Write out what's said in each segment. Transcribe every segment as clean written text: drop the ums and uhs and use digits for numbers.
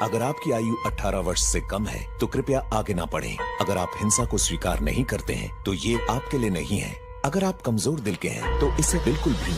अगर आपकी आयु 18 वर्ष से कम है तो कृपया आगे ना बढ़ें। अगर आप हिंसा को स्वीकार नहीं करते हैं तो ये आपके लिए नहीं है। अगर आप कमजोर दिल के हैं तो इसे बिल्कुल भी ना।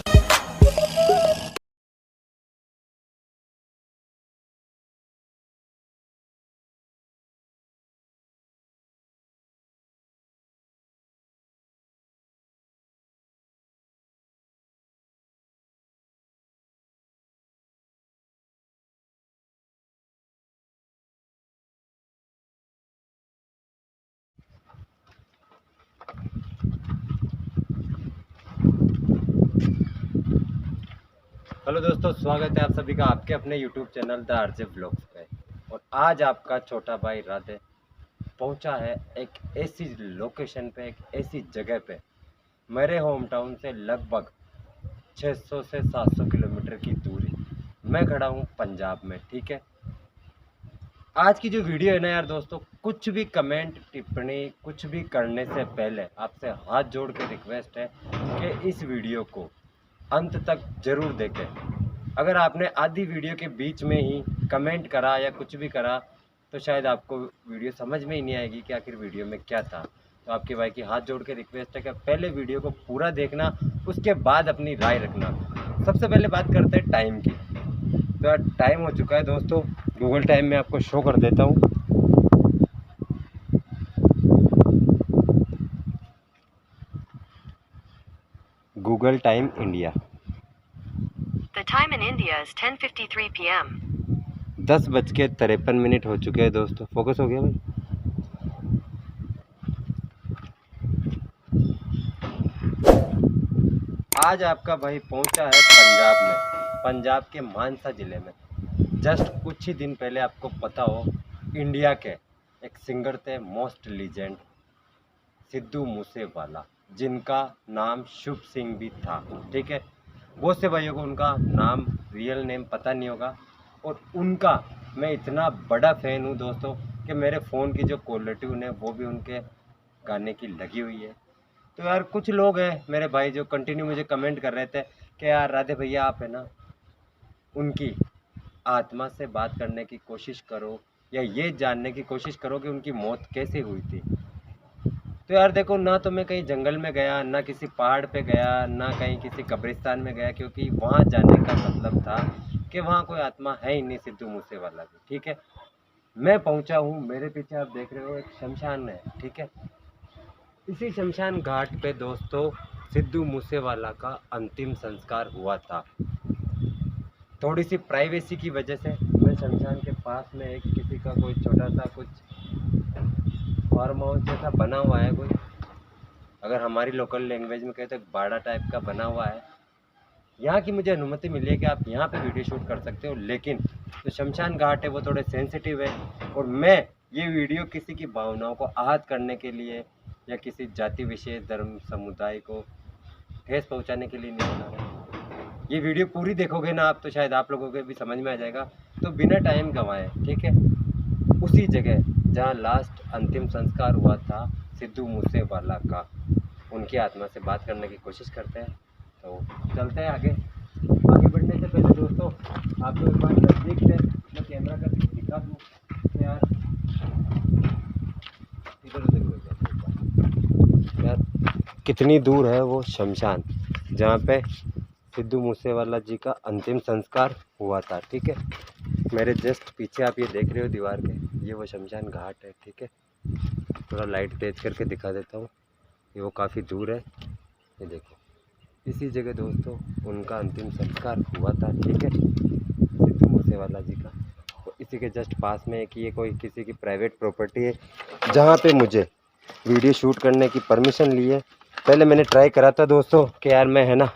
हेलो दोस्तों, स्वागत है आप सभी का आपके अपने YouTube channel the RJ vlogs पे। और आज आपका छोटा भाई राधे पहुंचा है एक ऐसी लोकेशन पे, एक ऐसी जगह पे, मेरे होम टाउन से लगभग 600 से 700 किलोमीटर की दूरी। मैं खड़ा हूं पंजाब में, ठीक है। आज की जो वीडियो है ना यार दोस्तों, कुछ भी कमेंट टिप्पणी कुछ भी करने से पहले आपसे हाथ जोड़ के रिक्वेस्ट है कि इस वीडियो को अंत तक जरूर देखें। अगर आपने आधी वीडियो के बीच में ही कमेंट करा या कुछ भी करा तो शायद आपको वीडियो समझ में ही नहीं आएगी कि आखिर वीडियो में क्या था। तो आपके भाई की हाथ जोड़ के रिक्वेस्ट है कि पहले वीडियो को पूरा देखना, उसके बाद अपनी राय रखना। सबसे पहले बात करते हैं टाइम की। तो यार टाइम हो चुका है दोस्तों, गूगल टाइम में आपको शो कर देता हूँ। Google time India, The time in India is 10:53 p.m. 10:53 हो चुके हैं दोस्तों। फोकस हो गया भाई। आज आपका भाई पहुंचा है पंजाब में, पंजाब के मानसा जिले में। जस्ट कुछ ही दिन पहले आपको पता हो, इंडिया के एक सिंगर थे मोस्ट लीजेंड सिद्धू मूसेवाला, जिनका नाम शुभ सिंह भी था, ठीक है। बहुत से भाइयों को उनका नाम रियल नेम पता नहीं होगा। और उनका मैं इतना बड़ा फ़ैन हूँ दोस्तों कि मेरे फ़ोन की जो कॉलर ट्यून है वो भी उनके गाने की लगी हुई है। तो यार कुछ लोग हैं मेरे भाई जो कंटिन्यू मुझे कमेंट कर रहे थे कि यार राधे भैया आप है ना उनकी आत्मा से बात करने की कोशिश करो या ये जानने की कोशिश करो कि उनकी मौत कैसे हुई थी। तो यार देखो, ना तो मैं कहीं जंगल में गया, ना किसी पहाड़ पे गया, ना कहीं किसी कब्रिस्तान में गया, क्योंकि वहाँ जाने का मतलब था कि वहाँ कोई आत्मा है ही नहीं सिद्धू मूसेवाला की, ठीक है। मैं पहुँचा हूँ, मेरे पीछे आप देख रहे हो एक शमशान है, ठीक है। इसी शमशान घाट पे दोस्तों सिद्धू मूसेवाला का अंतिम संस्कार हुआ था। थोड़ी सी प्राइवेसी की वजह से मैं शमशान के पास में एक किसी का कोई छोटा सा कुछ फार्म हाउस जैसा बना हुआ है, कोई अगर हमारी लोकल लैंग्वेज में कहे तो एक बाड़ा टाइप का बना हुआ है। यहाँ की मुझे अनुमति मिली है कि आप यहाँ पे वीडियो शूट कर सकते हो, लेकिन जो शमशान घाट है वो थोड़े सेंसिटिव है। और मैं ये वीडियो किसी की भावनाओं को आहत करने के लिए या किसी जाति विशेष धर्म समुदाय को ठेस पहुँचाने के लिए नहीं बना रहा। ये वीडियो पूरी देखोगे ना आप तो शायद आप लोगों को भी समझ में आ जाएगा। तो बिना टाइम गंवाए, ठीक है, उसी जगह जहाँ लास्ट अंतिम संस्कार हुआ था सिद्धू मूसेवाला का, उनकी आत्मा से बात करने की कोशिश करते हैं। तो चलते हैं आगे। आगे बढ़ने से पहले दोस्तों आप लोग एक बार नज़दीक से मैं कैमरा का दिखा दूँ कि यार इधर उधर हो जाए यार, कितनी दूर है वो शमशान जहाँ पे सिद्धू मूसेवाला जी का अंतिम संस्कार हुआ था, ठीक है। मेरे जस्ट पीछे आप ये देख रहे हो दीवार के, ये वो शमशान घाट है, ठीक है। थोड़ा लाइट तेज करके दिखा देता हूँ, ये वो काफ़ी दूर है, ये देखो। इसी जगह दोस्तों उनका अंतिम संस्कार हुआ था, ठीक है, सिद्धू मूसेवाला जी का। तो इसी के जस्ट पास में एक ये कोई किसी की प्राइवेट प्रॉपर्टी है जहाँ पे मुझे वीडियो शूट करने की परमिशन ली है। पहले मैंने ट्राई करा था दोस्तों कि यार मैं है ना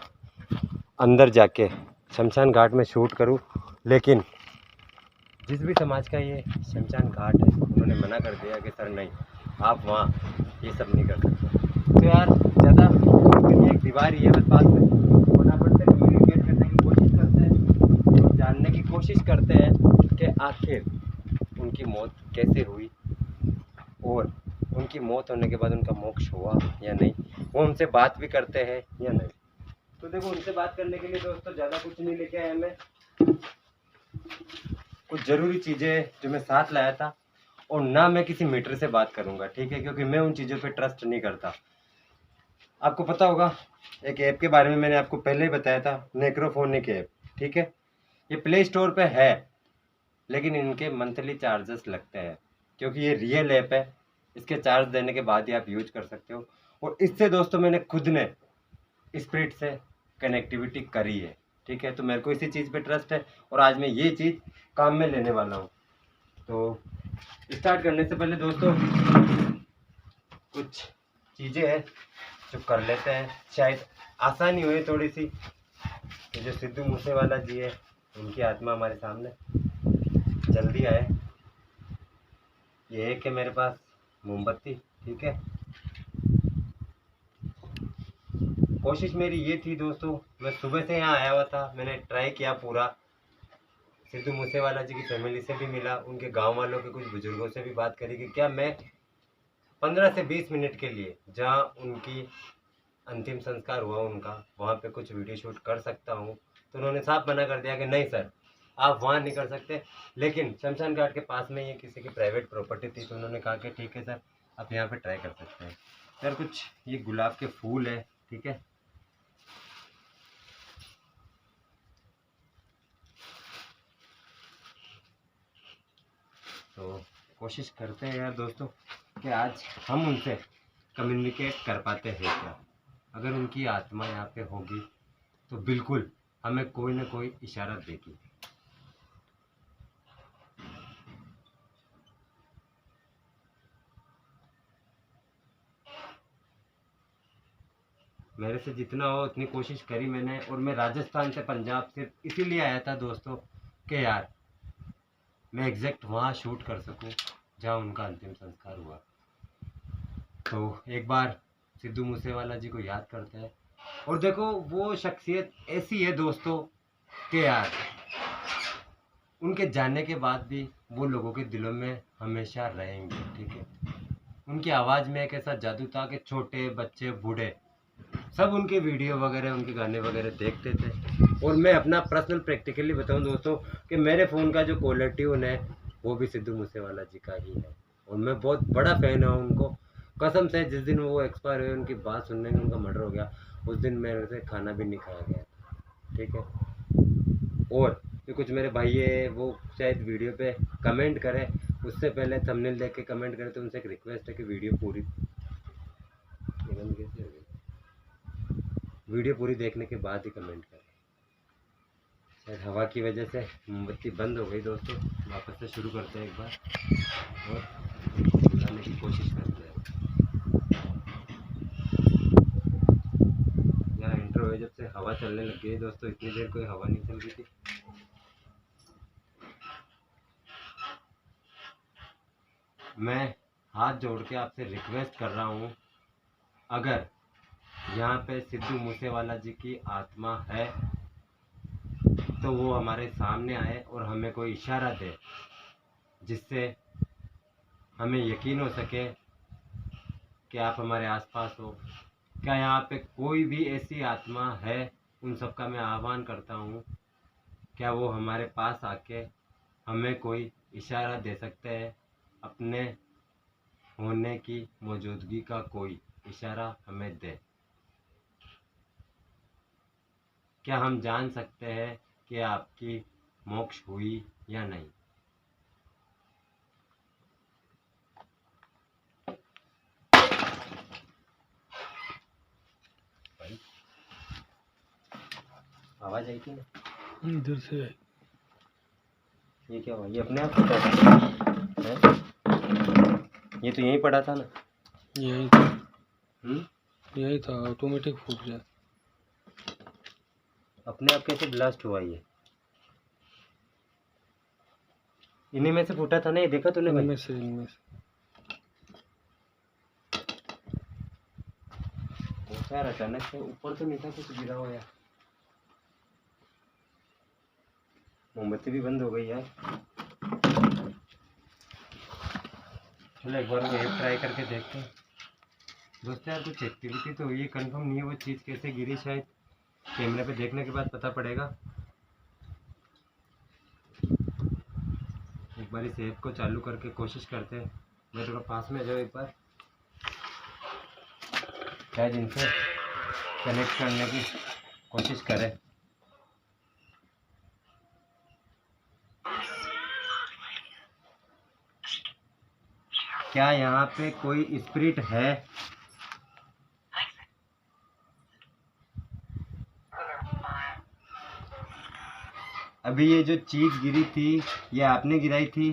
अंदर जाके शमशान घाट में शूट करूं, लेकिन जिस भी समाज का ये शमशान घाट है उन्होंने मना कर दिया कि सर नहीं, आप वहाँ ये सब नहीं कर सकते। तो यार ज़्यादा एक दीवार ही है बस पास में, फटाफट से कम्युनिकेट करने की कोशिश करते हैं और जानने की कोशिश करते हैं कि आखिर उनकी मौत कैसे हुई और उनकी मौत होने के बाद उनका मोक्ष हुआ या नहीं। वो उनसे बात भी करते हैं या नहीं। तो देखो, उनसे बात करने के लिए दोस्तों ज़्यादा कुछ नहीं लेके आए हमें। कुछ ज़रूरी चीज़ें जो मैं साथ लाया था, और ना मैं किसी मीटर से बात करूँगा, ठीक है, क्योंकि मैं उन चीज़ों पे ट्रस्ट नहीं करता। आपको पता होगा एक ऐप के बारे में मैंने आपको पहले ही बताया था, नेक्रोफोनिक ऐप, ठीक है। ये प्ले स्टोर पे है, लेकिन इनके मंथली चार्जेस लगते हैं, क्योंकि ये रियल ऐप है। इसके चार्ज देने के बाद ही आप यूज कर सकते हो। और इससे दोस्तों मैंने खुद ने स्पिरिट से कनेक्टिविटी करी है, ठीक है। तो मेरे को इसी चीज़ पे ट्रस्ट है, और आज मैं ये चीज़ काम में लेने वाला हूँ। तो स्टार्ट करने से पहले दोस्तों कुछ चीज़ें हैं जो कर लेते हैं, शायद आसानी हुई थोड़ी सी। तो जो सिद्धू मूसेवाला जी है, उनकी आत्मा हमारे सामने जल्दी आए। ये एक है मेरे पास मोमबत्ती, ठीक है। कोशिश मेरी ये थी दोस्तों, मैं सुबह से यहाँ आया हुआ था, मैंने ट्राई किया पूरा। सिद्धू मूसेवाला जी की फैमिली से भी मिला, उनके गांव वालों के कुछ बुजुर्गों से भी बात करी कि क्या मैं 15 से 20 मिनट के लिए जहाँ उनकी अंतिम संस्कार हुआ उनका, वहाँ पे कुछ वीडियो शूट कर सकता हूँ। तो उन्होंने साफ मना कर दिया कि नहीं सर, आप वहाँ नहीं कर सकते। लेकिन शमशान घाट के पास में ये किसी की प्राइवेट प्रॉपर्टी थी, तो उन्होंने कहा कि ठीक है सर, आप यहाँ पे ट्राई कर सकते हैं। सर कुछ ये गुलाब के फूल है, ठीक है। तो कोशिश करते हैं यार दोस्तों कि आज हम उनसे कम्युनिकेट कर पाते हैं क्या। अगर उनकी आत्मा यहाँ पे होगी तो बिल्कुल हमें कोई ना कोई इशारा देगी। मेरे से जितना हो उतनी कोशिश करी मैंने। और मैं राजस्थान से पंजाब सिर्फ इसीलिए आया था दोस्तों कि यार मैं एग्जैक्ट वहाँ शूट कर सकूँ जहाँ उनका अंतिम संस्कार हुआ। तो एक बार सिद्धू मूसेवाला जी को याद करते हैं। और देखो वो शख्सियत ऐसी है दोस्तों कि यार उनके जाने के बाद भी वो लोगों के दिलों में हमेशा रहेंगे, ठीक है। उनकी आवाज़ में एक ऐसा जादू था कि छोटे बच्चे बूढ़े सब उनके वीडियो वगैरह, उनके गाने वगैरह देखते थे। और मैं अपना पर्सनल प्रैक्टिकली बताऊं दोस्तों कि मेरे फ़ोन का जो कॉलर ट्यून है वो भी सिद्धू मूसेवाला जी का ही है, और मैं बहुत बड़ा फ़ैन हूँ उनको। कसम से जिस दिन वो एक्सपायर हुए, उनकी बात सुनने में उनका मर्डर हो गया, उस दिन मेरे से खाना भी नहीं खाया गया, ठीक है। और जो कुछ मेरे भाई है वो शायद वीडियो पे कमेंट करें, उससे पहले थंबनेल देख के कमेंट करें। तो उनसे एक रिक्वेस्ट है कि वीडियो पूरी देखने के बाद ही कमेंट करें। शायद हवा की वजह से मोमबत्ती बंद हो गई दोस्तों। वापस से शुरू करते हैं एक बार और बुलाने की कोशिश करते हैं। यहाँ इंट्रो है, जब से हवा चलने लग गई दोस्तों, इतनी देर कोई हवा नहीं चल रही थी। मैं हाथ जोड़ के आपसे रिक्वेस्ट कर रहा हूँ, अगर यहाँ पे सिद्धू मूसेवाला जी की आत्मा है तो वो हमारे सामने आए और हमें कोई इशारा दे, जिससे हमें यकीन हो सके कि आप हमारे आसपास हो। क्या यहाँ पे कोई भी ऐसी आत्मा है? उन सब का मैं आह्वान करता हूँ, क्या वो हमारे पास आके हमें कोई इशारा दे सकते हैं? अपने होने की मौजूदगी का कोई इशारा हमें दे। क्या हम जान सकते हैं कि आपकी मोक्ष हुई या नहीं? आवाज आई थी ना? इधर से आई। ये क्या हुआ? ये अपने आप फटा था? है? ये तो यहीं पड़ा था ना? यही था, हम्म? यही था, ऑटोमेटिक फूट गया। अपने आप कैसे ब्लास्ट हुआ ये? इन्हीं में से फूटा था ना? ये देखा तूने भाई? इनमें से यार अचानक से ऊपर तो नहीं था, कुछ गिरा हुआ यार। मोमबत्ती भी बंद हो गई यार। चलो एक बार वो एक ट्राई करके देखते हैं दोस्तों। यार कुछ एक्टिविटी तो हुई है, कंफर्म नहीं है वो चीज़ कैसे गिरी, शायद कैमरे पे देखने के बाद पता पड़ेगा। बार इस ऐप को चालू करके कोशिश करते हैं। मेरे को पास में जाओ एक बार, शायद इनसे कनेक्ट करने की कोशिश करें। क्या यहाँ पे कोई स्पिरिट है? अभी ये जो चीज गिरी थी ये आपने गिराई थी?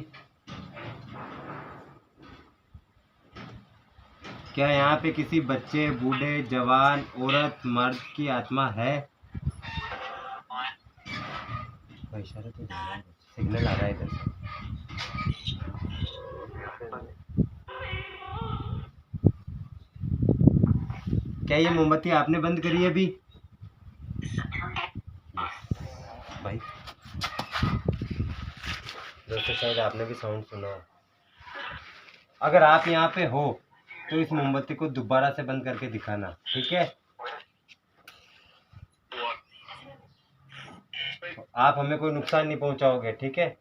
क्या यहाँ पे किसी बच्चे, बूढ़े, जवान, औरत, मर्द की आत्मा है? भाई इशारा तो दे रहा है, सिग्नल आ रहा है इधर से। क्या ये मोमबत्ती आपने बंद करी है अभी? भाई दोस्तों शायद आपने भी साउंड सुना हो। अगर आप यहाँ पे हो तो इस मोमबत्ती को दोबारा से बंद करके दिखाना, ठीक है? आप हमें कोई नुकसान नहीं पहुंचाओगे, ठीक है?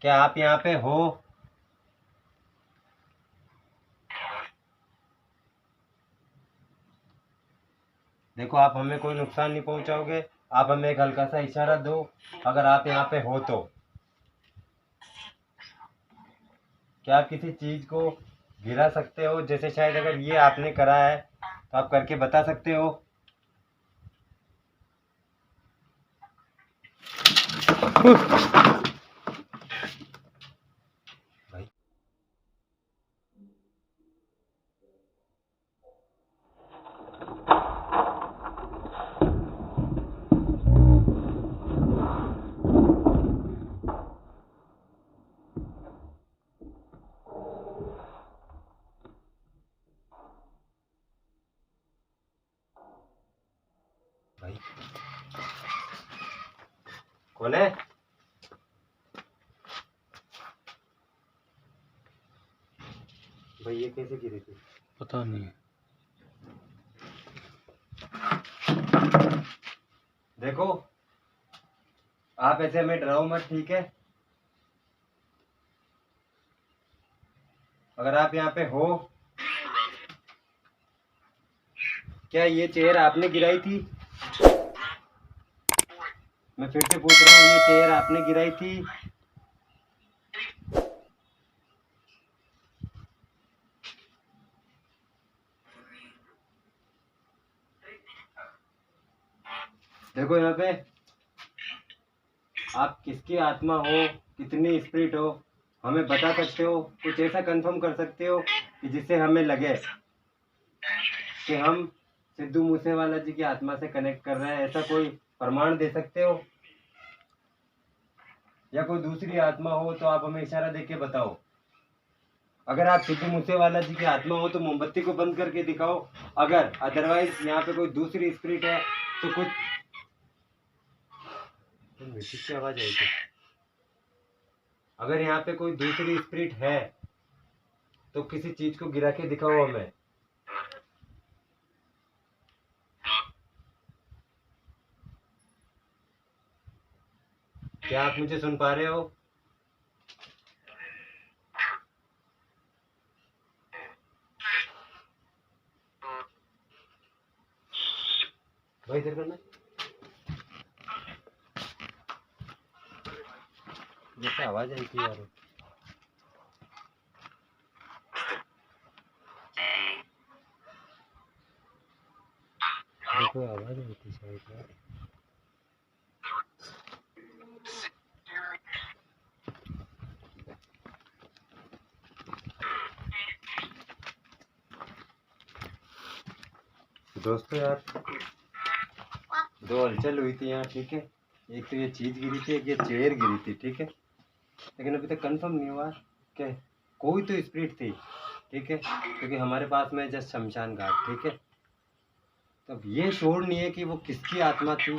क्या आप यहाँ पे हो? देखो आप हमें कोई नुकसान नहीं पहुंचाओगे, आप हमें एक हल्का सा इशारा दो अगर आप यहाँ पे हो तो। क्या आप किसी चीज को गिरा सकते हो? जैसे शायद अगर ये आपने करा है तो आप करके बता सकते हो। भाई भाई कौन है? भाई ये कैसे गिरी थी? पता नहीं। देखो आप ऐसे हमें डराओ मत, ठीक है? अगर आप यहाँ पे हो, क्या ये चेयर आपने गिराई थी? मैं फिर से पूछ रहा हूँ, ये चेयर आपने गिराई थी? देखो यहाँ पे आप किसकी आत्मा हो, कितनी स्पिरिट हो, हमें बता सकते हो? कुछ ऐसा कंफर्म कर सकते हो कि जिससे हमें लगे कि हम सिद्धू मूसेवाला जी की आत्मा से कनेक्ट कर रहे हैं? ऐसा कोई प्रमाण दे सकते हो? या कोई दूसरी आत्मा हो तो आप हमें इशारा देके बताओ। अगर आप सिद्धू मूसेवाला जी की आत्मा हो तो मोमबत्ती को बंद करके दिखाओ। अगर अदरवाइज यहाँ पे कोई दूसरी स्पिरिट है तो कुछ म्यूजिक की आवाज आई थी। अगर यहाँ पे कोई दूसरी स्पिरिट है तो किसी चीज को गिरा के दिखाओ हमें। क्या आप मुझे सुन पा रहे हो? भाई इधर करना, जैसे आवाज आई थी यार। देखो आवाज आई थी शायद यार। दोस्तों यार दो हलचल हुई थी यहाँ, ठीक है? एक तो ये चीज गिरी थी, एक ये चेयर गिरी थी, ठीक है? लेकिन अभी तक कंफर्म नहीं हुआ कि कोई तो स्पिरिट थी, ठीक है? क्योंकि हमारे पास में जस्ट शमशान घाट, ठीक है? तो अब ये श्योर नहीं है कि वो किसकी आत्मा थी,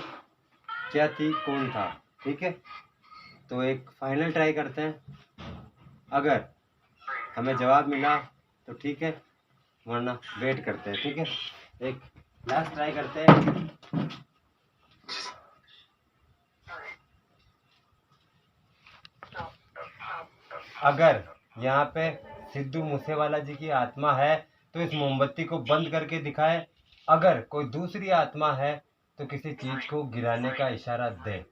क्या थी, कौन था, ठीक है? तो एक फाइनल ट्राई करते हैं। अगर हमें जवाब मिला तो ठीक है, वरना वेट करते हैं। ठीक है, एक लास्ट ट्राई करते हैं। अगर यहाँ पे सिद्धू मूसेवाला जी की आत्मा है तो इस मोमबत्ती को बंद करके दिखाए। अगर कोई दूसरी आत्मा है तो किसी चीज को गिराने का इशारा दे।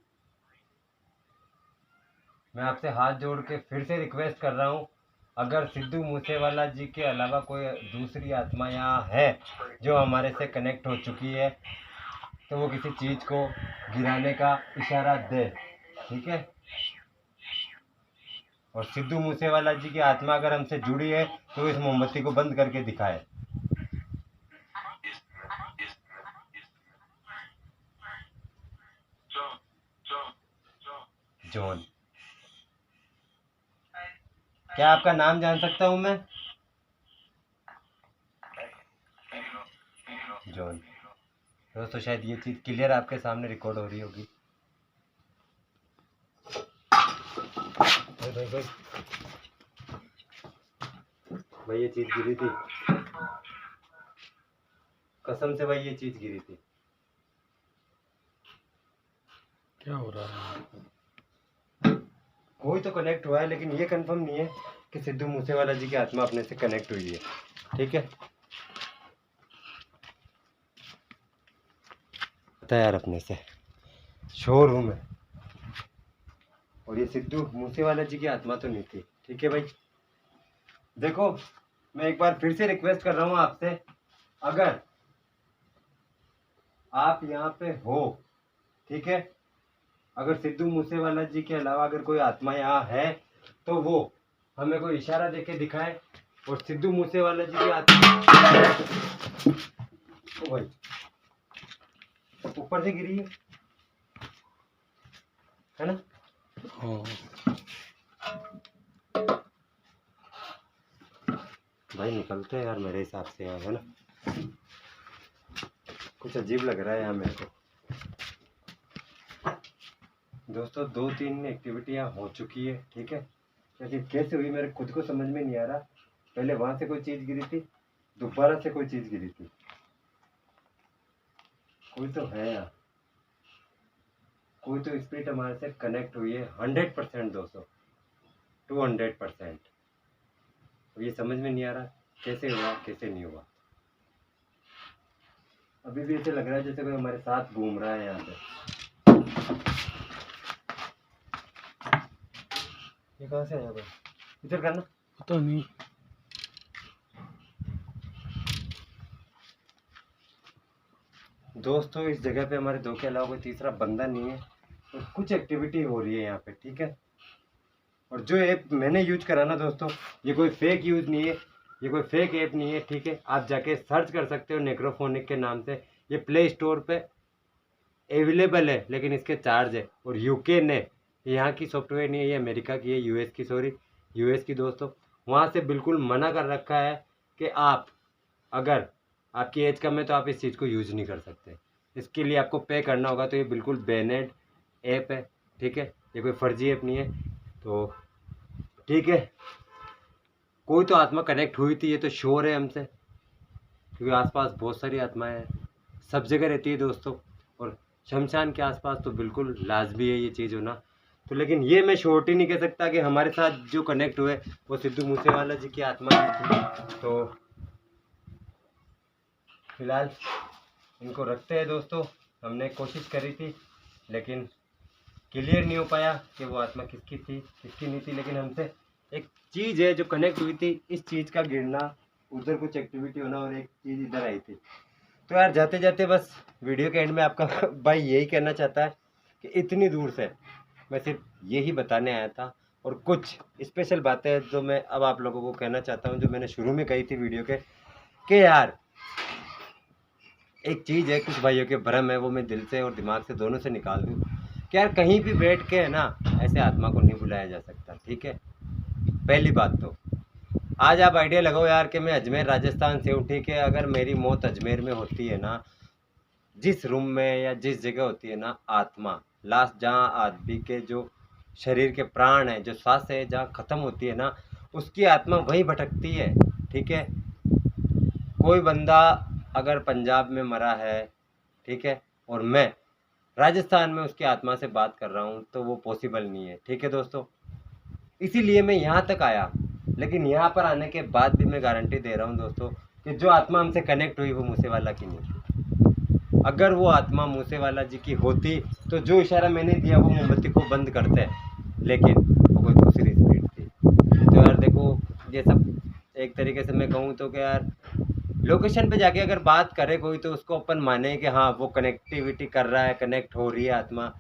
मैं आपसे हाथ जोड़ के फिर से रिक्वेस्ट कर रहा हूँ, अगर सिद्धू मूसेवाला जी के अलावा कोई दूसरी आत्मा यहाँ है जो हमारे से कनेक्ट हो चुकी है तो वो किसी चीज को गिराने का इशारा दे। ठीक है, और सिद्धू मूसेवाला जी की आत्मा अगर हमसे जुड़ी है तो इस मोमबत्ती को बंद करके दिखाए। जॉन, क्या आपका नाम जान सकता हूं मैं? जॉन। दोस्तों शायद ये चीज क्लियर आपके सामने रिकॉर्ड हो रही होगी। भाई ये चीज गिरी थी, कसम से भाई ये चीज गिरी थी। क्या हो रहा है? कोई तो कनेक्ट हुआ है, लेकिन ये कंफर्म नहीं है कि सिद्धू मूसेवाला जी की आत्मा अपने से कनेक्ट हुई है। ठीक है, पता है यार अपने से शोर हूँ मैं, और ये सिद्धू मूसेवाला जी की आत्मा तो नहीं थी। ठीक है भाई, देखो मैं एक बार फिर से रिक्वेस्ट कर रहा हूँ आपसे, अगर आप यहाँ पे हो, ठीक है, अगर सिद्धू मूसेवाला जी के अलावा अगर कोई आत्मा यहाँ है तो वो हमें कोई इशारा देके दिखाए। और सिद्धू मूसेवाला जी की आत्मा ओ भाई ऊपर से गिरी है ना? हाँ, भाई निकलते हैं यार मेरे हिसाब से यार, है ना? कुछ अजीब लग रहा है यहाँ मेरे को। दोस्तों 2-3 एक्टिविटियाँ हो चुकी है। ठीक है, लेकिन कैसे हुई मेरे खुद को समझ में नहीं आ रहा। पहले वहां से कोई चीज गिरी थी, दोबारा से कोई चीज गिरी थी। कोई तो है यार, कोई तो स्पिरिट हमारे से कनेक्ट हुई है 100% दोस्तों, 200%। तो ये समझ में नहीं आ रहा कैसे हुआ कैसे नहीं हुआ। अभी भी ऐसे लग रहा है जैसे कोई हमारे साथ घूम रहा है यहाँ पे। ये कहाँ से आया भाई? इधर करना। पता नहीं। दोस्तों इस जगह पे हमारे दो के अलावा कोई तीसरा बंदा नहीं है, और कुछ एक्टिविटी हो रही है यहाँ पे। ठीक है, और जो ऐप मैंने यूज करा ना दोस्तों, ये कोई फेक यूज नहीं है, ये कोई फेक ऐप नहीं है। ठीक है, आप जाके सर्च कर सकते हो नेक्रोफोनिक के नाम से। ये प्ले स्टोर पे अवेलेबल है, लेकिन इसके चार्ज है। और यूके ने, यहाँ की सॉफ्टवेयर नहीं है, ये अमेरिका की है, यूएस की, सॉरी यूएस की दोस्तों। वहाँ से बिल्कुल मना कर रखा है कि आप अगर आपकी एज कम है तो आप इस चीज़ को यूज नहीं कर सकते। इसके लिए आपको पे करना होगा। तो ये बिल्कुल बैनेड ऐप है। ठीक है, ये कोई फर्जी ऐप नहीं है। तो ठीक है, कोई तो आत्मा कनेक्ट हुई थी, ये तो श्योर है हमसे, क्योंकि आसपास बहुत सारी आत्माएं हैं, सब जगह रहती है दोस्तों। और शमशान के आसपास तो बिल्कुल लाजमी है ये चीज़ होना। तो लेकिन ये मैं श्योरिटी नहीं कह सकता कि हमारे साथ जो कनेक्ट हुए वो सिद्धू मूसेवाला जी की आत्मा थी। तो फिलहाल इनको रखते हैं दोस्तों। हमने कोशिश करी थी, लेकिन क्लियर नहीं हो पाया कि वो आत्मा किसकी थी किसकी नहीं थी। लेकिन हमसे एक चीज़ है जो कनेक्ट हुई थी, इस चीज़ का गिरना, उधर कुछ एक्टिविटी होना, और एक चीज़ इधर आई थी। तो यार जाते जाते बस वीडियो के एंड में आपका भाई यही कहना चाहता है कि इतनी दूर से मैं सिर्फ यही बताने आया था। और कुछ स्पेशल बातें हैं जो मैं अब आप लोगों को कहना चाहता हूँ, जो मैंने शुरू में कही थी वीडियो के, कि यार एक चीज़ है, कुछ भाइयों के भ्रम है, वो मैं दिल से और दिमाग से दोनों से निकाल दूँ कि यार कहीं भी बैठ के है ना, ऐसे आत्मा को नहीं बुलाया जा सकता। ठीक है, पहली बात तो आज आप आइडिया लगाओ यार कि मैं अजमेर राजस्थान से हूँ। ठीक है, अगर मेरी मौत अजमेर में होती है ना, जिस रूम में या जिस जगह होती है ना आत्मा, लास्ट जहाँ आदमी के जो शरीर के प्राण है, जो सांस है, जहाँ ख़त्म होती है ना, उसकी आत्मा वहीं भटकती है। ठीक है, कोई बंदा अगर पंजाब में मरा है, ठीक है, और मैं राजस्थान में उसकी आत्मा से बात कर रहा हूँ, तो वो पॉसिबल नहीं है। ठीक है दोस्तों, इसीलिए मैं यहाँ तक आया। लेकिन यहाँ पर आने के बाद भी मैं गारंटी दे रहा हूँ दोस्तों कि जो आत्मा हमसे कनेक्ट हुई वो मूसेवाला की नहीं थी। अगर वो आत्मा मूसेवाला जी की होती तो जो इशारा मैंने दिया वो मोमबत्ती को बंद करते, लेकिन वो कोई दूसरी स्पीड थी। तो यार देखो, ये सब एक तरीके से मैं कहूँ तो कि यार लोकेशन पे जाके अगर बात करे कोई तो उसको अपन माने कि हाँ वो कनेक्टिविटी कर रहा है, कनेक्ट हो रही है आत्मा।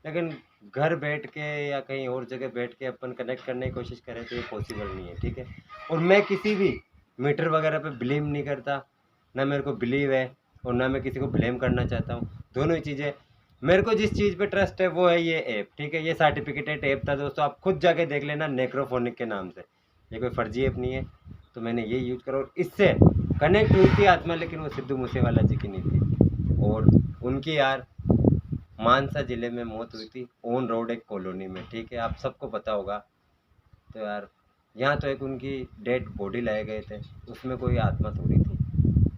लेकिन घर बैठ के या कहीं और जगह बैठ के अपन कनेक्ट करने की कोशिश करें तो ये पॉसिबल नहीं है। ठीक है, और मैं किसी भी मीटर वगैरह पे बिलीव नहीं करता, ना मेरे को बिलीव है और ना मैं किसी को ब्लेम करना चाहता हूँ। दोनों ही चीज़ें, मेरे को जिस चीज़ पे ट्रस्ट है वो है ये ऐप। ठीक है, ये सर्टिफिकेटेड ऐप था दोस्तों, आप खुद जाके देख लेना, नेक्रोफोनिक के नाम से। ये कोई फर्जी ऐप नहीं है, तो मैंने ये यूज़ करा और इससे कनेक्ट हुई थी आत्मा, लेकिन वो सिद्धू मूसेवाला जी की नहीं थी। और उनकी यार मानसा ज़िले में मौत हुई थी, ऑन रोड एक कॉलोनी में। ठीक है, आप सबको पता होगा। तो यार यहाँ तो एक उनकी डेड बॉडी लाए गए थे, उसमें कोई आत्मा थोड़ी थी।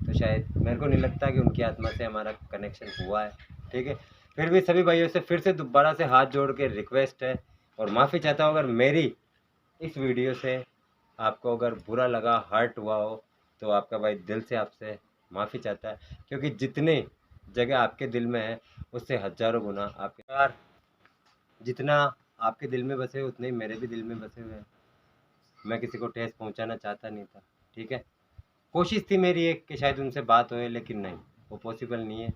तो शायद मेरे को नहीं लगता कि उनकी आत्मा से हमारा कनेक्शन हुआ है। ठीक है, फिर भी सभी भाइयों से फिर से दोबारा से हाथ जोड़ के रिक्वेस्ट है और माफ़ी चाहता हूँ अगर मेरी इस वीडियो से आपको अगर बुरा लगा, हर्ट हुआ हो, तो आपका भाई दिल से आपसे माफ़ी चाहता है। क्योंकि जितने जगह आपके दिल में है उससे हज़ारों गुना आपके यार, जितना आपके दिल में बसे उतने ही मेरे भी दिल में बसे हुए हैं। मैं किसी को ठेस पहुंचाना चाहता नहीं था। ठीक है, कोशिश थी मेरी एक कि शायद उनसे बात होए, लेकिन नहीं, वो पॉसिबल नहीं है।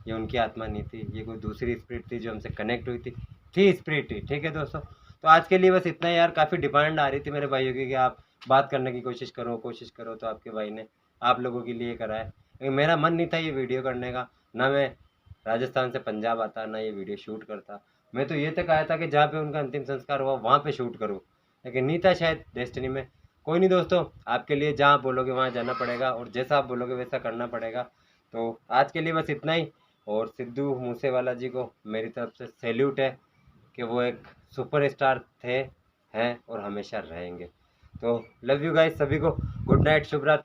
ये उनकी आत्मा नहीं थी, ये कोई दूसरी स्पिरिट थी जो हमसे कनेक्ट हुई थी स्पिरिट थी। ठीक है दोस्तों, तो आज के लिए बस इतना ही यार। काफ़ी डिमांड आ रही थी मेरे भाइयों की कि आप बात करने की कोशिश करो, तो आपके भाई ने आप लोगों के लिए करा है। लेकिन मेरा मन नहीं था ये वीडियो करने का, ना मैं राजस्थान से पंजाब आता, ना ये वीडियो शूट करता। मैं तो ये तक आया था कि जहाँ पे उनका अंतिम संस्कार हुआ वहाँ पे शूट करूँ, लेकिन नहीं था शायद डेस्टिनी में। कोई नहीं दोस्तों, आपके लिए जहाँ बोलोगे वहाँ जाना पड़ेगा और जैसा आप बोलोगे वैसा करना पड़ेगा। तो आज के लिए बस इतना ही। और सिद्धू मूसेवाला जी को मेरी तरफ से सैल्यूट है कि वो एक सुपरस्टार थे, हैं और हमेशा रहेंगे। तो लव यू गाइस, सभी को गुड नाइट, शुभ रात्रि।